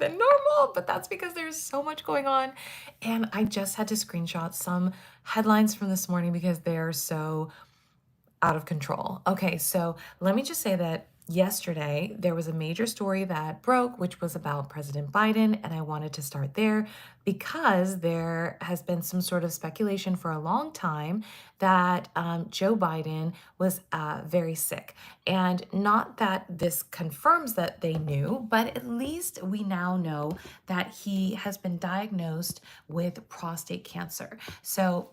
than normal, but that's because there's so much going on. And I just had to screenshot some headlines from this morning because they're so out of control. Okay, so let me just say that yesterday there was a major story that broke, which was about President Biden. And I wanted to start there because there has been some sort of speculation for a long time that Joe Biden was very sick. And not that this confirms that they knew, but at least we now know that he has been diagnosed with prostate cancer. So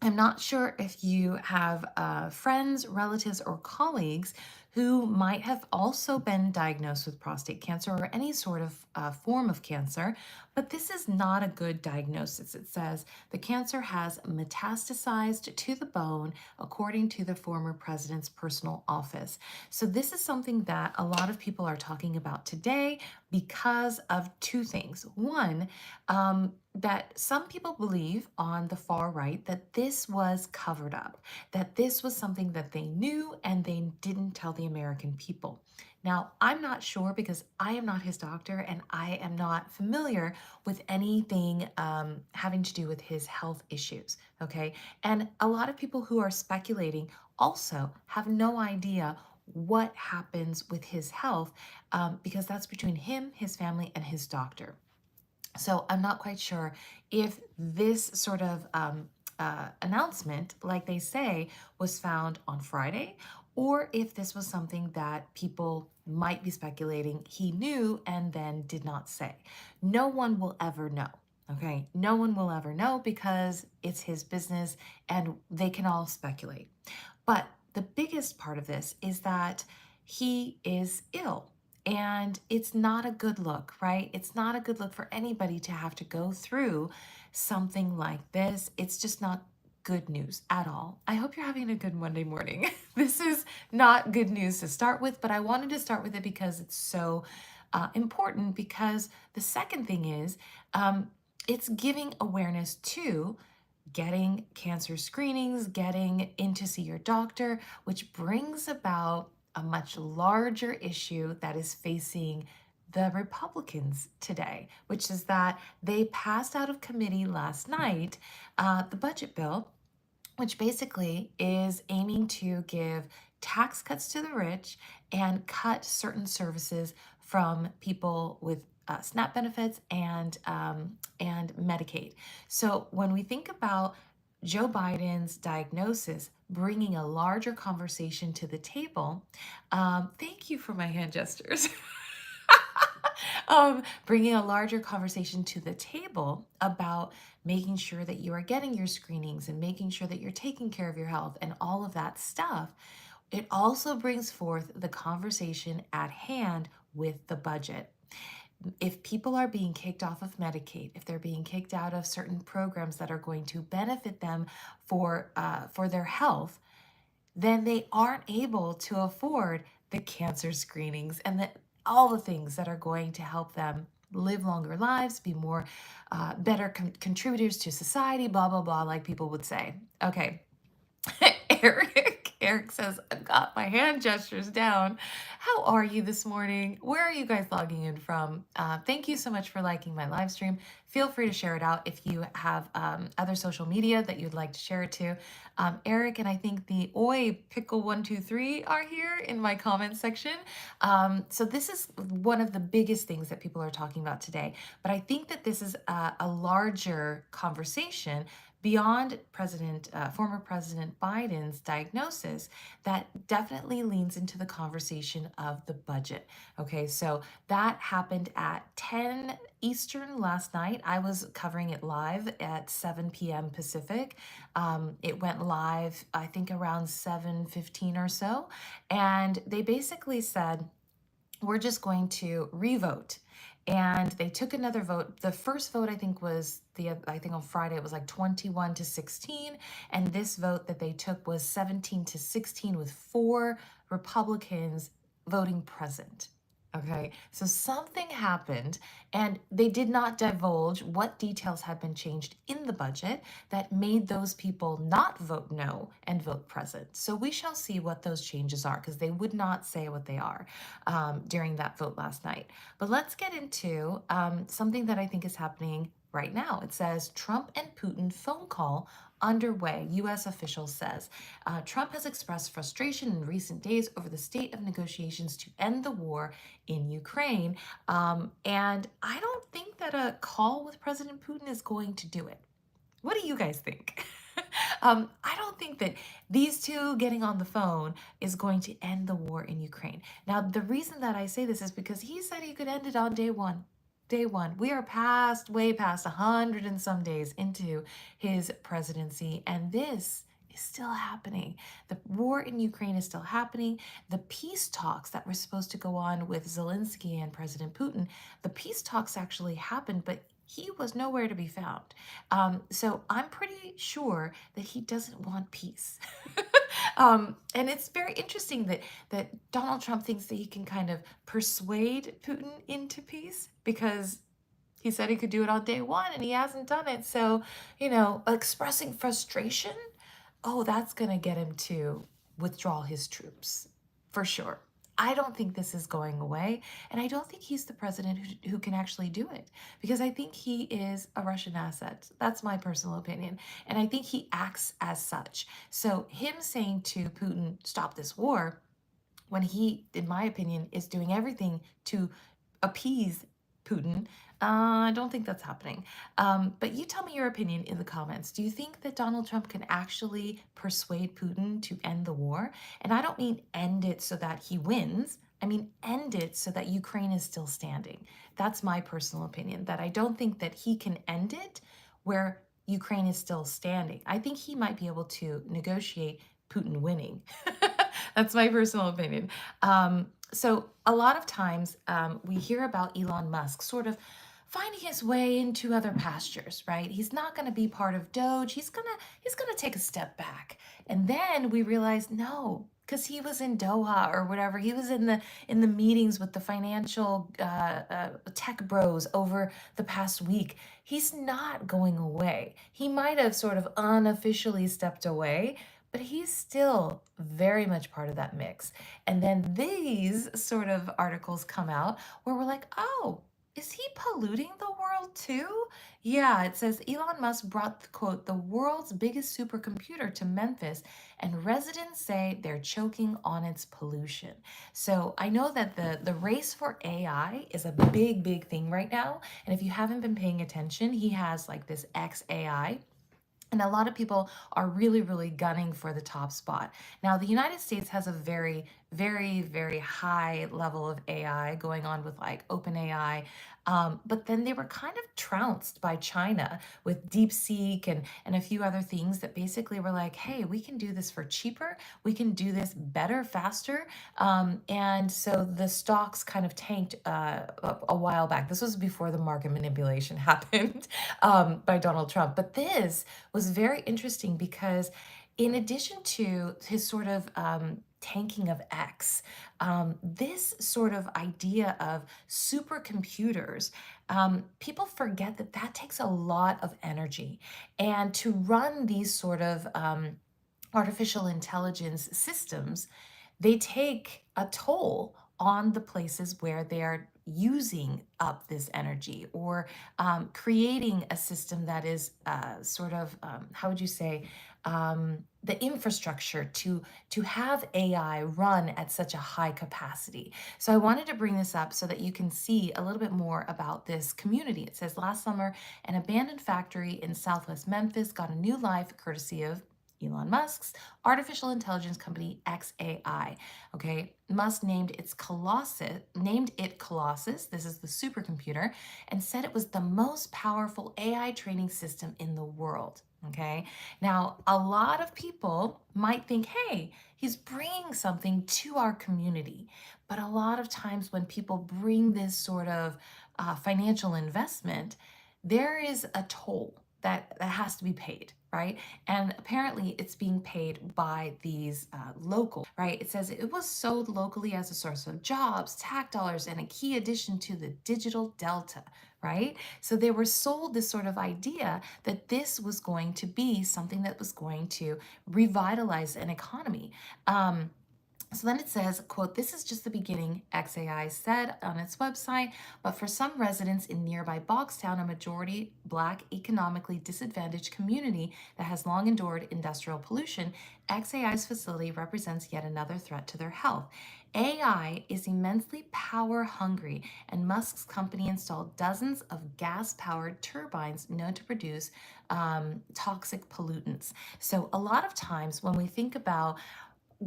I'm not sure if you have friends, relatives, or colleagues who might have also been diagnosed with prostate cancer or any sort of form of cancer, but this is not a good diagnosis. It says the cancer has metastasized to the bone, according to the former president's personal office. So, this is something that a lot of people are talking about today because of two things. One, that some people believe on the far right that this was covered up, that this was something that they knew and they didn't tell the American people. Now, I'm not sure because I am not his doctor and I am not familiar with anything having to do with his health issues. Okay. And a lot of people who are speculating also have no idea what happens with his health because that's between him, his family, and his doctor. So I'm not quite sure if this sort of announcement, like they say, was found on Friday, or if this was something that people might be speculating he knew and then did not say. No one will ever know. Okay, no one will ever know because it's his business and they can all speculate. But the biggest part of this is that he is ill. And it's not a good look, right? It's not a good look for anybody to have to go through something like this. It's just not good news at all. I hope you're having a good Monday morning. This is not good news to start with, but I wanted to start with it because it's so important. Because the second thing is, it's giving awareness to getting cancer screenings, getting in to see your doctor, which brings about a much larger issue that is facing the Republicans today, which is that they passed out of committee last night the budget bill, which basically is aiming to give tax cuts to the rich and cut certain services from people with SNAP benefits and Medicaid. So when we think about Joe Biden's diagnosis bringing a larger conversation to the table, thank you for my hand gestures. Bringing a larger conversation to the table about making sure that you are getting your screenings and making sure that you're taking care of your health and all of that stuff. It also brings forth the conversation at hand with the budget. If people are being kicked off of Medicaid, if they're being kicked out of certain programs that are going to benefit them for their health, then they aren't able to afford the cancer screenings and all the things that are going to help them live longer lives, be more better contributors to society, blah, blah, blah, like people would say. Okay. Eric says, I've got my hand gestures down. How are you this morning? Where are you guys logging in from? Thank you so much for liking my live stream. Feel free to share it out if you have other social media that you'd like to share it to. Eric and I think the Oi Pickle 123 are here in my comment section. So this is one of the biggest things that people are talking about today. But I think that this is a larger conversation beyond former President Biden's diagnosis that definitely leans into the conversation of the budget. Okay, so that happened at 10 Eastern last night. I was covering it live at 7 p.m. Pacific. It went live, I think, around 7:15 or so. And they basically said, we're just going to revote. And they took another vote. The first vote, I think, was I think on Friday, it was like 21-16. And this vote that they took was 17-16 with 4 Republicans voting present. Okay, so something happened, and they did not divulge what details had been changed in the budget that made those people not vote no and vote present. So we shall see what those changes are, because they would not say what they are during that vote last night. But let's get into something that I think is happening right now. It says Trump and Putin phone call underway, U.S. official says. Trump has expressed frustration in recent days over the state of negotiations to end the war in Ukraine. And I don't think that a call with President Putin is going to do it. What do you guys think? I don't think that these two getting on the phone is going to end the war in Ukraine. Now, the reason that I say this is because he said he could end it on day one. Day one. We are way past 100 and some days into his presidency, and this is still happening. The war in Ukraine is still happening. The peace talks that were supposed to go on with Zelensky and President Putin, the peace talks actually happened, but he was nowhere to be found. So I'm pretty sure that he doesn't want peace. And it's very interesting that Donald Trump thinks that he can kind of persuade Putin into peace because he said he could do it on day one and he hasn't done it. So, expressing frustration, oh, that's going to get him to withdraw his troops for sure. I don't think this is going away, and I don't think he's the president who can actually do it, because I think he is a Russian asset. That's my personal opinion, and I think he acts as such. So him saying to Putin, stop this war, when he, in my opinion, is doing everything to appease Putin, I don't think that's happening. But you tell me your opinion in the comments. Do you think that Donald Trump can actually persuade Putin to end the war? And I don't mean end it so that he wins. I mean end it so that Ukraine is still standing. That's my personal opinion, that I don't think that he can end it where Ukraine is still standing. I think he might be able to negotiate Putin winning. That's my personal opinion. So a lot of times we hear about Elon Musk sort of finding his way into other pastures, right? He's not going to be part of Doge. He's gonna take a step back, and then we realize no, because he was in Doha or whatever. He was in the meetings with the financial tech bros over the past week. He's not going away. He might have sort of unofficially stepped away, but he's still very much part of that mix. And then these sort of articles come out where we're like, oh, is he polluting the world too? Yeah, it says Elon Musk brought, quote, the world's biggest supercomputer to Memphis, and residents say they're choking on its pollution. So I know that the race for AI is a big, big thing right now. And if you haven't been paying attention, he has like this XAI. And a lot of people are really, really gunning for the top spot. Now, the United States has a very, very, very high level of AI going on with like OpenAI. But then they were kind of trounced by China with DeepSeek and a few other things that basically were like, hey, we can do this for cheaper. We can do this better, faster. And so the stocks kind of tanked a while back. This was before the market manipulation happened by Donald Trump. But this was very interesting because in addition to his sort of tanking of X, this sort of idea of supercomputers, people forget that that takes a lot of energy. And to run these sort of artificial intelligence systems, they take a toll on the places where they are using up this energy, or creating a system that is sort of, how would you say, the infrastructure to have AI run at such a high capacity. So I wanted to bring this up so that you can see a little bit more about this community. It says last summer, an abandoned factory in Southwest Memphis got a new life courtesy of Elon Musk's artificial intelligence company XAI. Okay, Musk named it Colossus. This is the supercomputer, and said it was the most powerful AI training system in the world. Okay, now a lot of people might think, hey, he's bringing something to our community. But a lot of times when people bring this sort of financial investment, there is a toll that has to be paid. right? And apparently it's being paid by these local, right? It says it was sold locally as a source of jobs, tax dollars, and a key addition to the digital delta, right? So they were sold this sort of idea that this was going to be something that was going to revitalize an economy. So then it says, quote, "This is just the beginning," XAI said on its website, "but for some residents in nearby Boxtown, a majority Black, economically disadvantaged community that has long endured industrial pollution, XAI's facility represents yet another threat to their health. AI is immensely power hungry, and Musk's company installed dozens of gas-powered turbines known to produce toxic pollutants." So a lot of times when we think about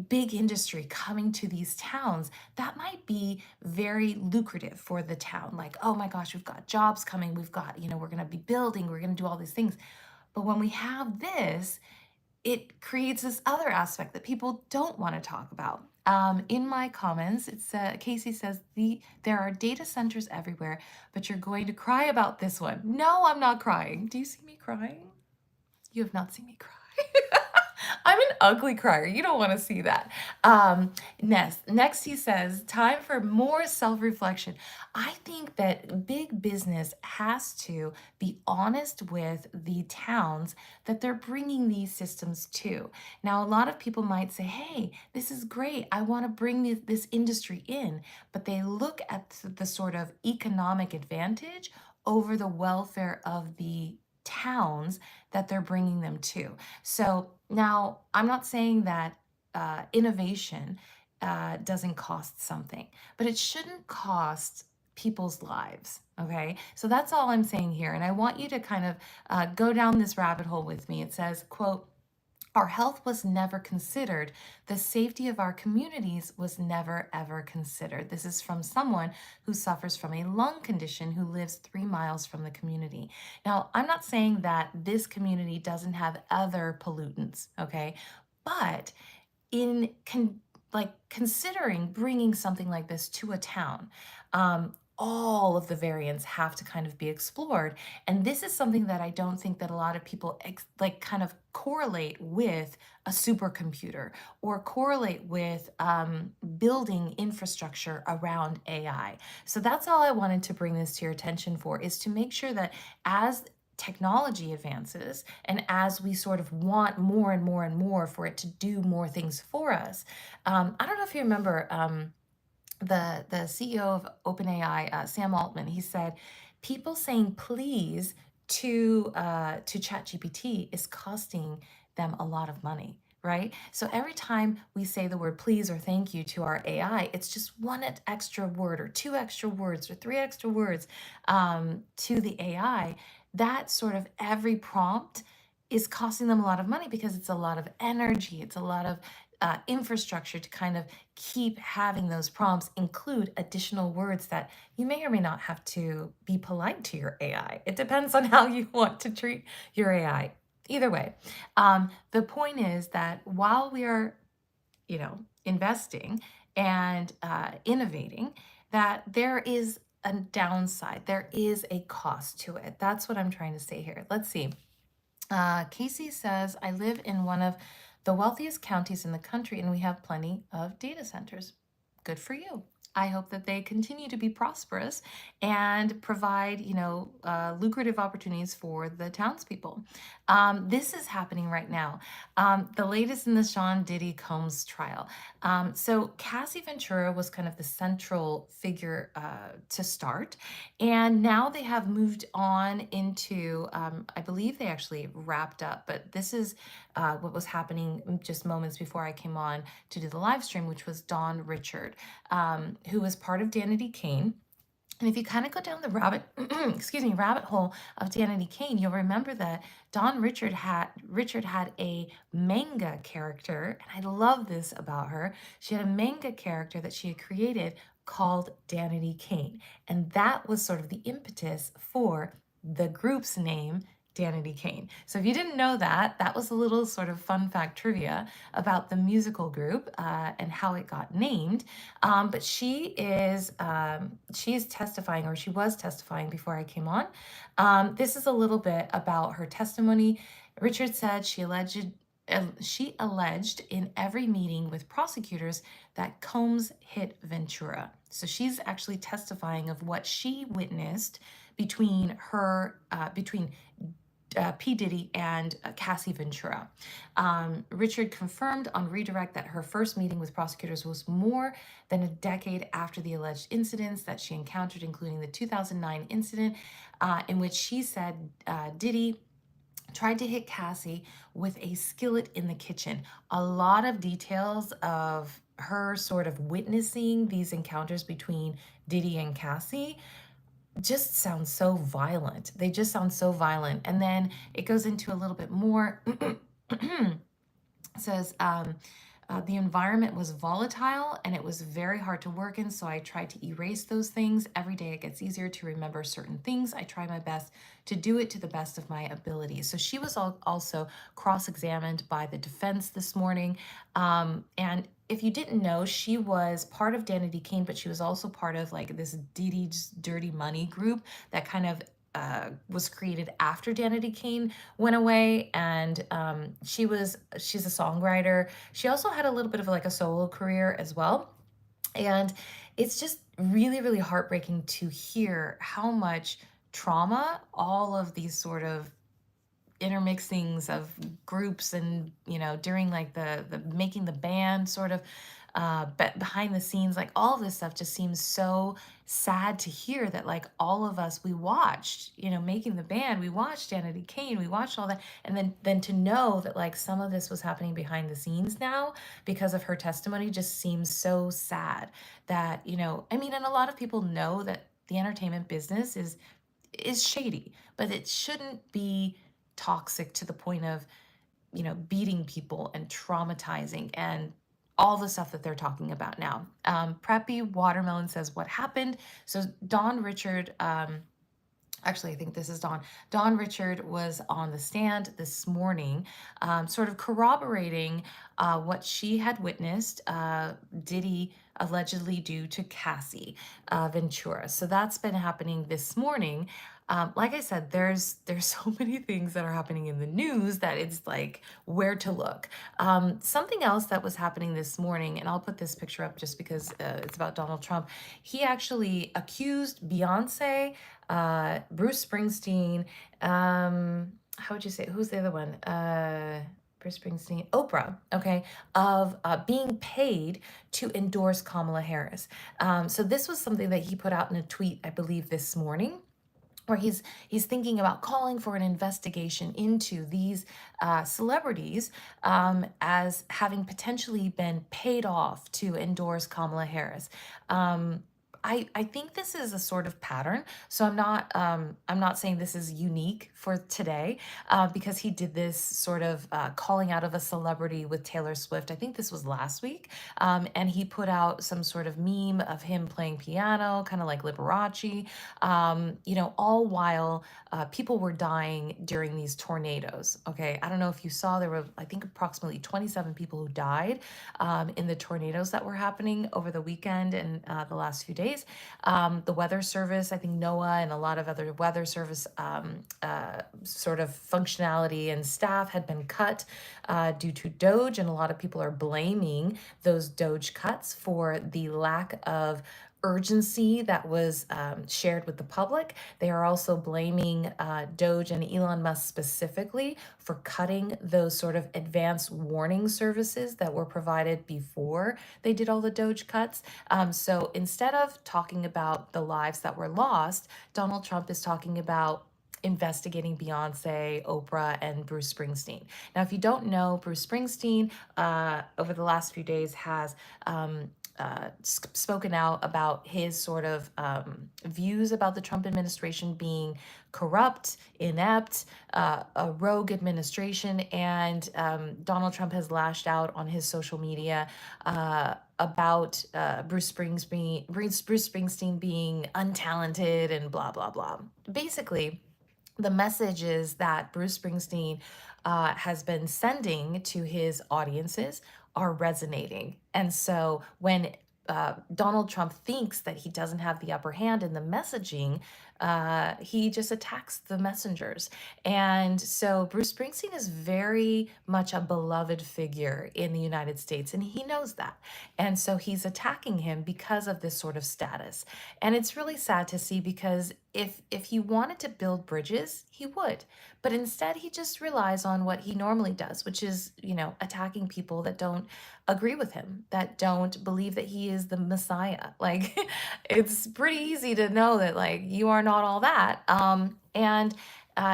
big industry coming to these towns, that might be very lucrative for the town. Like, oh my gosh, we've got jobs coming, we've got, we're going to be building, we're going to do all these things. But when we have this, it creates this other aspect that people don't want to talk about. In my comments, it's Casey says there are data centers everywhere, but you're going to cry about this one. No, I'm not crying. Do you see me crying? You have not seen me cry. I'm an ugly crier. You don't want to see that. Next, he says, time for more self-reflection. I think that big business has to be honest with the towns that they're bringing these systems to. Now, a lot of people might say, hey, this is great. I want to bring this industry in. But they look at the sort of economic advantage over the welfare of the towns that they're bringing them to. So now I'm not saying that innovation doesn't cost something, but it shouldn't cost people's lives. Okay, so that's all I'm saying here. And I want you to kind of go down this rabbit hole with me. It says, quote, "Our health was never considered. The safety of our communities was never, ever considered." This is from someone who suffers from a lung condition who lives 3 miles from the community. Now, I'm not saying that this community doesn't have other pollutants, okay? But in considering bringing something like this to a town, all of the variants have to kind of be explored. And this is something that I don't think that a lot of people kind of correlate with a supercomputer or correlate with building infrastructure around AI. So that's all I wanted to bring this to your attention for, is to make sure that as technology advances and as we sort of want more and more and more for it to do more things for us. I don't know if you remember the CEO of OpenAI, Sam Altman. He said, people saying please to ChatGPT is costing them a lot of money. Right? So every time we say the word please or thank you to our AI, it's just one extra word or 2 extra words or 3 extra words to the AI. That sort of every prompt is costing them a lot of money because it's a lot of energy, it's a lot of infrastructure to kind of keep having those prompts include additional words that you may or may not have to be polite to your AI. It depends on how you want to treat your AI. Either way, the point is that while we are, investing and innovating, that there is a downside. There is a cost to it. That's what I'm trying to say here. Let's see. Casey says, I live in one of the wealthiest counties in the country, and we have plenty of data centers. Good for you. I hope that they continue to be prosperous and provide, lucrative opportunities for the townspeople. This is happening right now. The latest in the Sean Diddy Combs trial. So Cassie Ventura was kind of the central figure to start, and now they have moved on into, I believe they actually wrapped up, but this is what was happening just moments before I came on to do the live stream, which was Don Richard, who was part of Danity Kane. And if you kind of go down the rabbit hole of Danity Kane, you'll remember that Richard had a manga character, and I love this about her. She had a manga character that she had created called Danity Kane, and that was sort of the impetus for the group's name, Danity Kane. So if you didn't know that, that was a little sort of fun fact trivia about the musical group and how it got named. But she is testifying, or she was testifying before I came on. This is a little bit about her testimony. Richard said she alleged in every meeting with prosecutors that Combs hit Ventura. So she's actually testifying of what she witnessed between P. Diddy and Cassie Ventura. Richard confirmed on redirect that her first meeting with prosecutors was more than a decade after the alleged incidents that she encountered, including the 2009 incident in which she said Diddy tried to hit Cassie with a skillet in the kitchen. A lot of details of her sort of witnessing these encounters between Diddy and Cassie just sound so violent. They just sound so violent. And then it goes into a little bit more. It says, the environment was volatile and it was very hard to work in, so I tried to erase those things. Every day it gets easier to remember certain things. I try my best to do it to the best of my abilities. So she was also cross-examined by the defense this morning. And if you didn't know, she was part of Danity Kane, but she was also part of like this Diddy's Dirty Money group that kind of was created after Danity Kane went away, and she's a songwriter. She also had a little bit of like a solo career as well, and it's just really, really heartbreaking to hear how much trauma all of these sort of intermixings of groups and during like the making the band sort of but behind the scenes, like all of this stuff just seems so sad to hear that like all of us, we watched making the band, we watched Danity Kane, we watched all that, and then to know that like some of this was happening behind the scenes now because of her testimony just seems so sad. That I mean, and a lot of people know that the entertainment business is shady, but it shouldn't be toxic to the point of beating people and traumatizing and all the stuff that they're talking about now. Preppy Watermelon says, what happened? So Don Richard, actually, I think this is Don. Don Richard was on the stand this morning, sort of corroborating what she had witnessed Diddy allegedly do to Cassie Ventura. So that's been happening this morning. Like I said, there's so many things that are happening in the news that it's like where to look. Something else that was happening this morning, and I'll put this picture up just because it's about Donald Trump. He actually accused Beyonce, Bruce Springsteen, how would you say, who's the other one? Bruce Springsteen, Oprah, okay, of being paid to endorse Kamala Harris. So this was something that he put out in a tweet, I believe, this morning, where he's thinking about calling for an investigation into these celebrities as having potentially been paid off to endorse Kamala Harris. I think this is a sort of pattern. So I'm not saying this is unique for today because he did this sort of calling out of a celebrity with Taylor Swift. I think this was last week. And he put out some sort of meme of him playing piano, kind of like Liberace, all while people were dying during these tornadoes. Okay, I don't know if you saw, there were, I think, approximately 27 people who died in the tornadoes that were happening over the weekend and the last few days. The Weather Service, I think NOAA and a lot of other weather service sort of functionality and staff had been cut due to Doge, and a lot of people are blaming those Doge cuts for the lack of urgency that was shared with the public. They are also blaming Doge and Elon Musk specifically for cutting those sort of advanced warning services that were provided before they did all the Doge cuts. So instead of talking about the lives that were lost, Donald Trump is talking about investigating Beyonce, Oprah, and Bruce Springsteen. Now, if you don't know, Bruce Springsteen over the last few days has spoken out about his sort of views about the Trump administration being corrupt, inept, a rogue administration, and Donald Trump has lashed out on his social media about Bruce Springsteen being untalented and blah, blah, blah. Basically, the messages that Bruce Springsteen has been sending to his audiences are resonating. And so when Donald Trump thinks that he doesn't have the upper hand in the messaging, he just attacks the messengers. And so Bruce Springsteen is very much a beloved figure in the United States, and he knows that. And so he's attacking him because of this sort of status. And it's really sad to see, because if he wanted to build bridges, he would. But instead, he just relies on what he normally does, which is, attacking people that don't agree with him, that don't believe that he is the Messiah. Like, it's pretty easy to know that, like, you are not all that. And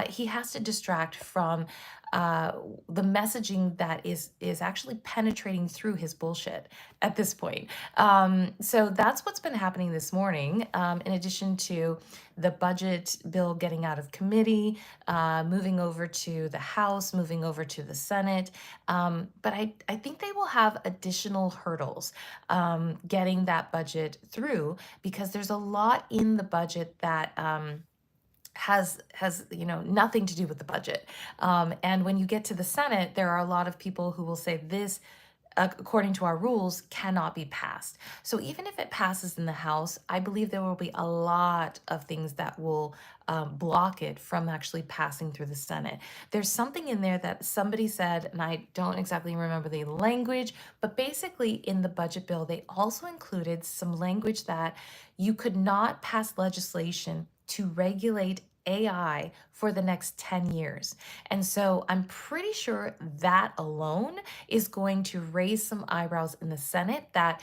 he has to distract from uh, the messaging that is actually penetrating through his bullshit at this point. So that's what's been happening this morning. In addition to the budget bill getting out of committee, moving over to the House, moving over to the Senate. But I think they will have additional hurdles getting that budget through, because there's a lot in the budget that has nothing to do with the budget. And when you get to the Senate, there are a lot of people who will say this, according to our rules, cannot be passed. So even if it passes in the House, I believe there will be a lot of things that will block it from actually passing through the Senate. There's something in there that somebody said, and I don't exactly remember the language, but basically in the budget bill, they also included some language that you could not pass legislation to regulate AI for the next 10 years. And so I'm pretty sure that alone is going to raise some eyebrows in the Senate, that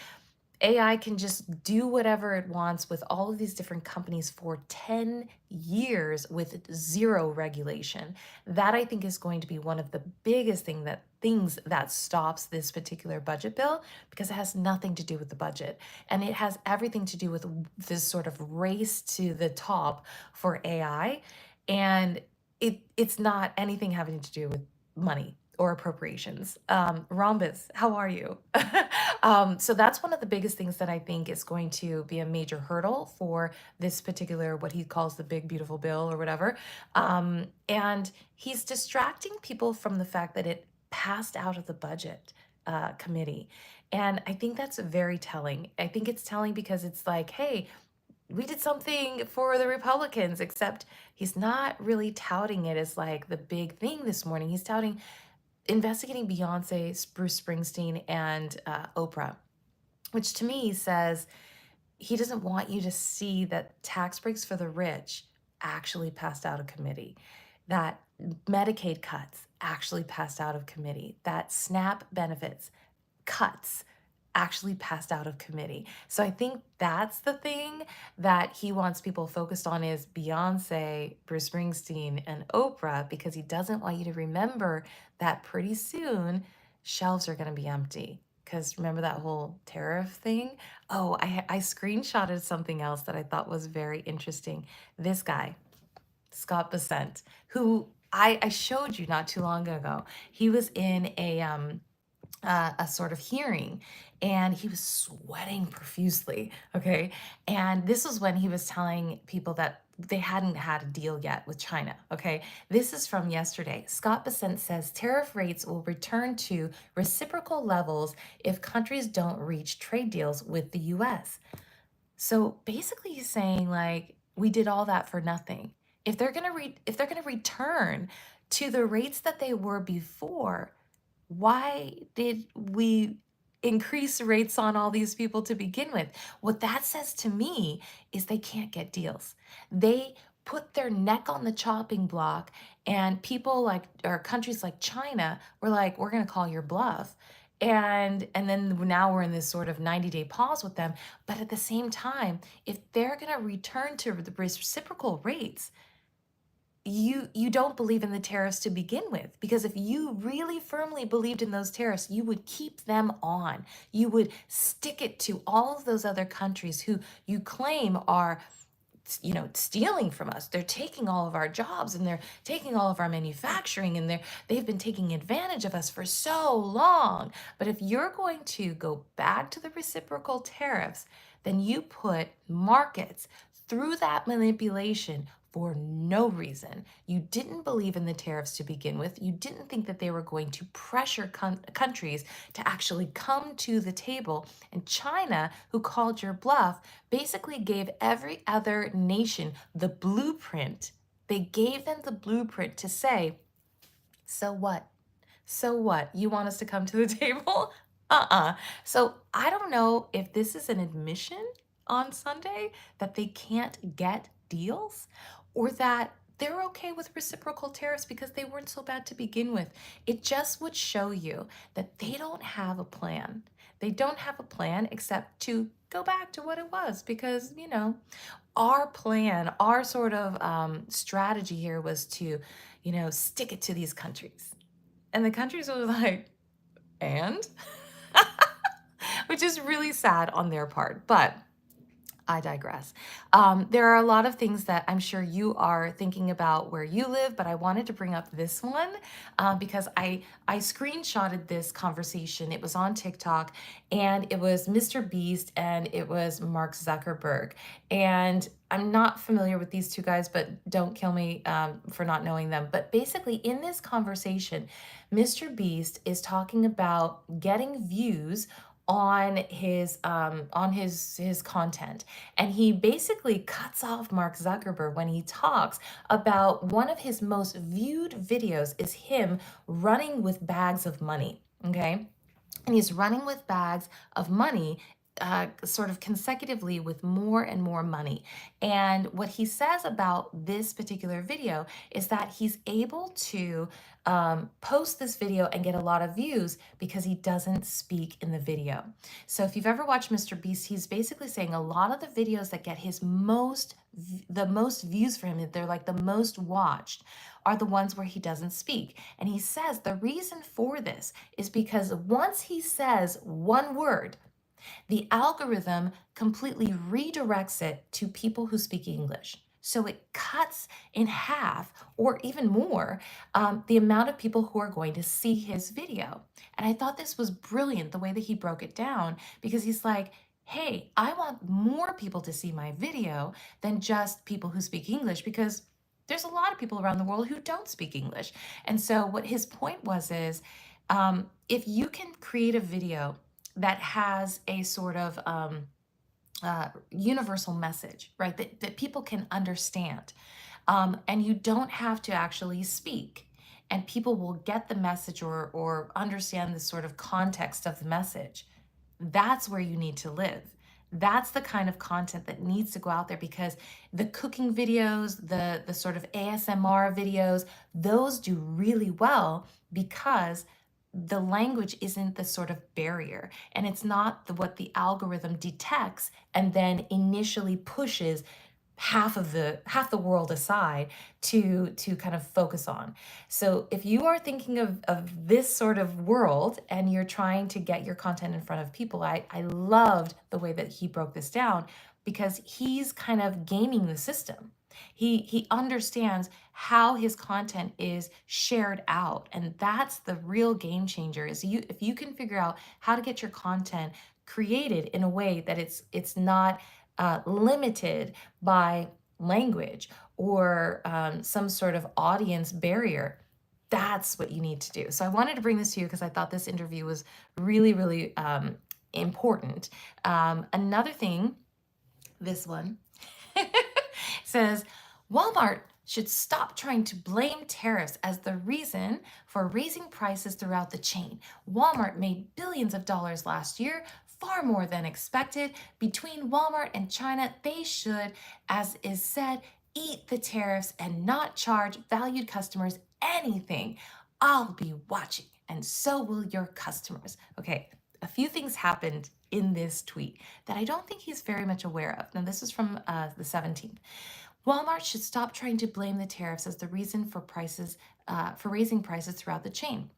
AI can just do whatever it wants with all of these different companies for 10 years with zero regulation. That, I think, is going to be one of the biggest things that stops this particular budget bill, because it has nothing to do with the budget. And it has everything to do with this sort of race to the top for AI. And it's not anything having to do with money or appropriations. Rhombus, how are you? So that's one of the biggest things that I think is going to be a major hurdle for this particular, what he calls the big, beautiful bill or whatever. And he's distracting people from the fact that it passed out of the budget committee. And I think that's very telling. I think it's telling because it's like, hey, we did something for the Republicans, except he's not really touting it as like the big thing this morning. He's touting investigating Beyonce, Bruce Springsteen, and Oprah, which to me says he doesn't want you to see that tax breaks for the rich actually passed out of committee, that Medicaid cuts actually passed out of committee, that SNAP benefits cuts actually passed out of committee. So I think that's the thing that he wants people focused on, is Beyonce, Bruce Springsteen, and Oprah, because he doesn't want you to remember that pretty soon shelves are going to be empty. Because remember that whole tariff thing? Oh, I screenshotted something else that I thought was very interesting. This guy, Scott Bessent, who I showed you not too long ago. He was in a sort of hearing, and he was sweating profusely. Okay. And this was when he was telling people that they hadn't had a deal yet with China. Okay. This is from yesterday. Scott Bessent says tariff rates will return to reciprocal levels if countries don't reach trade deals with the US. So basically he's saying, like, we did all that for nothing. If they're going to return to the rates that they were before, why did we increase rates on all these people to begin with? What that says to me is they can't get deals. They put their neck on the chopping block, and people like, or countries like China were like, we're going to call your bluff. And then now we're in this sort of 90-day pause with them. But at the same time, if they're going to return to the reciprocal rates, you don't believe in the tariffs to begin with, because if you really firmly believed in those tariffs, you would keep them on. You would stick it to all of those other countries who you claim are, stealing from us. They're taking all of our jobs, and they're taking all of our manufacturing, and they've been taking advantage of us for so long. But if you're going to go back to the reciprocal tariffs, then you put markets through that manipulation for no reason. You didn't believe in the tariffs to begin with. You didn't think that they were going to pressure countries to actually come to the table. And China, who called your bluff, basically gave every other nation the blueprint. They gave them the blueprint to say, so what? So what? You want us to come to the table? So I don't know if this is an admission on Sunday that they can't get deals, or that they're okay with reciprocal tariffs because they weren't so bad to begin with. It just would show you that they don't have a plan. They don't have a plan except to go back to what it was, because, our plan, our sort of strategy here was to, stick it to these countries. And the countries were like, and? Which is really sad on their part, but I digress. There are a lot of things that I'm sure you are thinking about where you live, but I wanted to bring up this one because I screenshotted this conversation. It was on TikTok, and it was Mr. Beast and it was Mark Zuckerberg. And I'm not familiar with these two guys, but don't kill me for not knowing them. But basically, in this conversation, Mr. Beast is talking about getting views on his content, and he basically cuts off Mark Zuckerberg when he talks about one of his most viewed videos is him running with bags of money. Okay, and he's running with bags of money sort of consecutively with more and more money. And what he says about this particular video is that he's able to post this video and get a lot of views because he doesn't speak in the video. So if you've ever watched Mr. Beast, he's basically saying a lot of the videos that get the most views for him, they're like the most watched, are the ones where he doesn't speak. And he says the reason for this is because once he says one word, the algorithm completely redirects it to people who speak English. So it cuts in half or even more the amount of people who are going to see his video. And I thought this was brilliant, the way that he broke it down, because he's like, hey, I want more people to see my video than just people who speak English, because there's a lot of people around the world who don't speak English. And so what his point was is, if you can create a video that has a sort of universal message, right, that people can understand, and you don't have to actually speak, and people will get the message or understand the sort of context of the message, that's where you need to live. That's the kind of content that needs to go out there, because the cooking videos, the sort of ASMR videos, those do really well because the language isn't the sort of barrier, and it's not what the algorithm detects and then initially pushes half the world aside to kind of focus on. So if you are thinking of this sort of world and you're trying to get your content in front of people, I loved the way that he broke this down, because he's kind of gaming the system. He understands how his content is shared out, and that's the real game changer. Is if you can figure out how to get your content created in a way that it's not limited by language or some sort of audience barrier. That's what you need to do. So I wanted to bring this to you because I thought this interview was really, really important. Another thing, this one says, Walmart should stop trying to blame tariffs as the reason for raising prices throughout the chain. Walmart made billions of dollars last year, far more than expected. Between Walmart and China, they should, as is said, eat the tariffs and not charge valued customers anything. I'll be watching, and so will your customers. Okay, a few things happened in this tweet that I don't think he's very much aware of. Now, this is from the 17th. Walmart should stop trying to blame the tariffs as the reason for raising prices throughout the chain,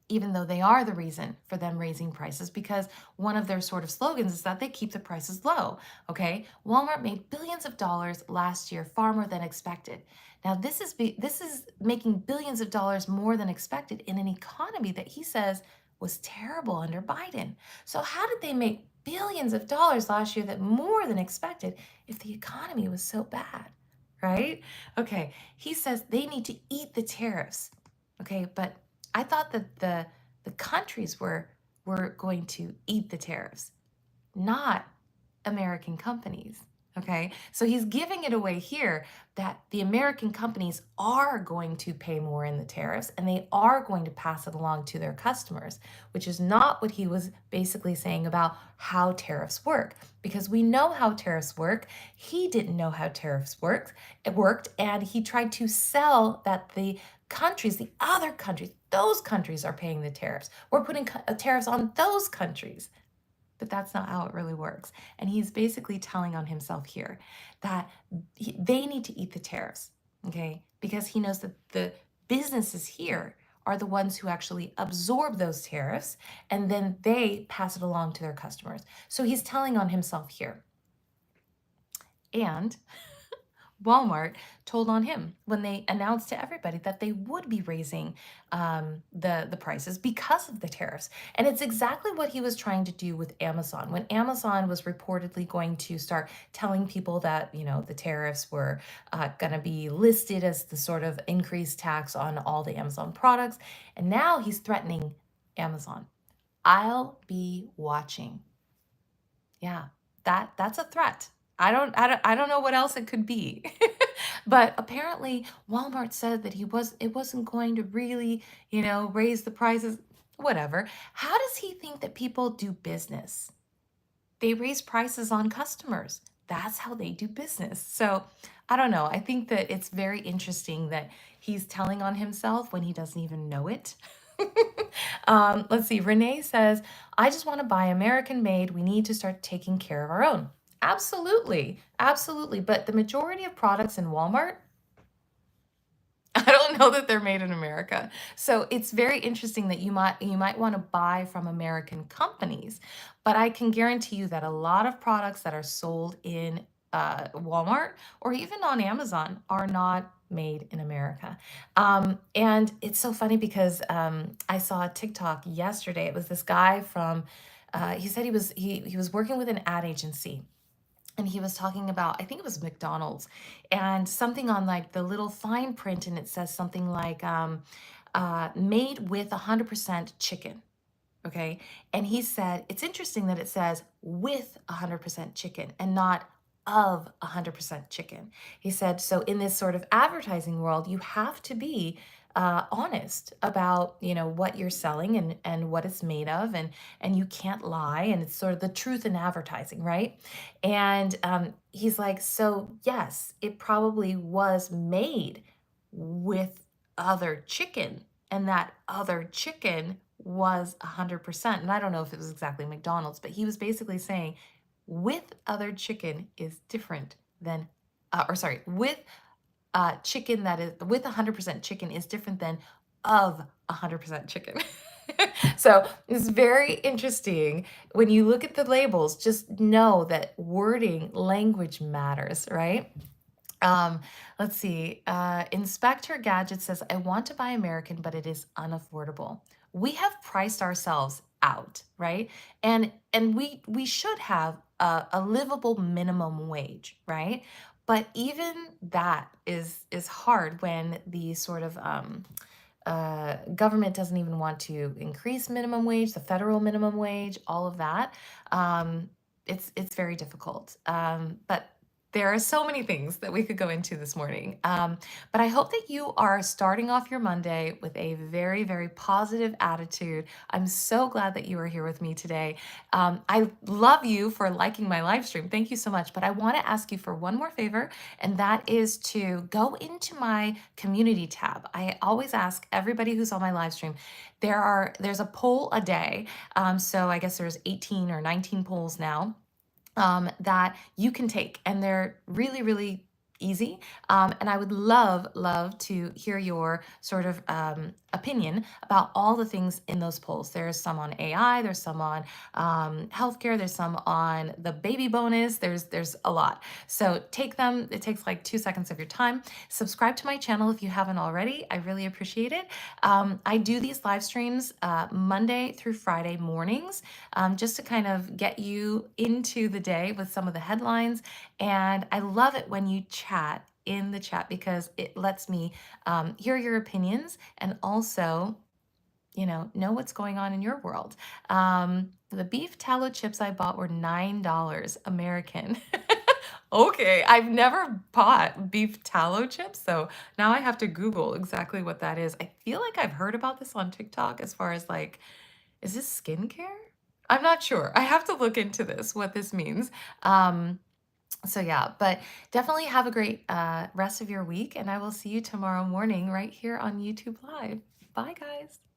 even though they are the reason for them raising prices, because one of their sort of slogans is that they keep the prices low. Okay, Walmart made billions of dollars last year, far more than expected. Now, this is making billions of dollars more than expected in an economy that he says was terrible under Biden. So how did they make billions of dollars last year that more than expected if the economy was so bad? right? Okay, he says they need to eat the tariffs. Okay, but I thought that the countries were going to eat the tariffs, not American companies. Okay, so he's giving it away here that the American companies are going to pay more in the tariffs and they are going to pass it along to their customers, which is not what he was basically saying about how tariffs work. Because we know how tariffs work. He didn't know how tariffs worked, and he tried to sell that the countries, the other countries, those countries are paying the tariffs. We're putting tariffs on those countries. But that's not how it really works. And he's basically telling on himself here that they need to eat the tariffs, okay? Because he knows that the businesses here are the ones who actually absorb those tariffs and then they pass it along to their customers. So he's telling on himself here. And Walmart told on him when they announced to everybody that they would be raising the prices because of the tariffs. And it's exactly what he was trying to do with Amazon. When Amazon was reportedly going to start telling people that, the tariffs were going to be listed as the sort of increased tax on all the Amazon products. And now he's threatening Amazon. I'll be watching. Yeah, that's a threat. I don't know what else it could be. But apparently Walmart said that it wasn't going to really, raise the prices, whatever. How does he think that people do business? They raise prices on customers. That's how they do business. So I don't know. I think that it's very interesting that he's telling on himself when he doesn't even know it. Let's see. Renee says, I just want to buy American made. We need to start taking care of our own. Absolutely. Absolutely. But the majority of products in Walmart, I don't know that they're made in America. So it's very interesting that you might want to buy from American companies, but I can guarantee you that a lot of products that are sold in Walmart or even on Amazon are not made in America. And it's so funny because I saw a TikTok yesterday. It was this guy from. He said he was working with an ad agency, and he was talking about, I think it was McDonald's, and something on like the little fine print, and it says something like made with 100% chicken. Okay. And he said, it's interesting that it says with 100% chicken and not of 100% chicken. He said, so in this sort of advertising world, you have to be honest about, what you're selling and what it's made of, and you can't lie. And it's sort of the truth in advertising, right? And he's like, so yes, it probably was made with other chicken, and that other chicken was 100%. And I don't know if it was exactly McDonald's, but he was basically saying with other chicken is different than, or sorry, with chicken that is with 100% chicken is different than of 100% chicken. So it's very interesting. When you look at the labels, just know that wording, language matters, right? Let's see. Inspector Gadget says, I want to buy American, but it is unaffordable. We have priced ourselves out, right? And we should have a livable minimum wage, right? But even that is hard when the sort of government doesn't even want to increase minimum wage, the federal minimum wage, all of that. It's very difficult. But there are so many things that we could go into this morning. But I hope that you are starting off your Monday with a very, very positive attitude. I'm so glad that you are here with me today. I love you for liking my live stream. Thank you so much. But I want to ask you for one more favor, and that is to go into my community tab. I always ask everybody who's on my live stream, there's a poll a day. So I guess there's 18 or 19 polls now that you can take, and they're really, really easy. And I would love to hear your sort of opinion about all the things in those polls. There's some on AI, there's some on healthcare, there's some on the baby bonus, there's a lot. So take them, it takes like 2 seconds of your time. Subscribe to my channel if you haven't already. I really appreciate it. I do these live streams Monday through Friday mornings, just to kind of get you into the day with some of the headlines. And I love it when you chat in the chat because it lets me hear your opinions and also, know what's going on in your world. The beef tallow chips I bought were $9 American. Okay, I've never bought beef tallow chips, so now I have to Google exactly what that is. I feel like I've heard about this on TikTok as far as like, is this skincare? I'm not sure. I have to look into this, what this means. Um, so yeah, but definitely have a great rest of your week, and I will see you tomorrow morning right here on YouTube Live. Bye, guys.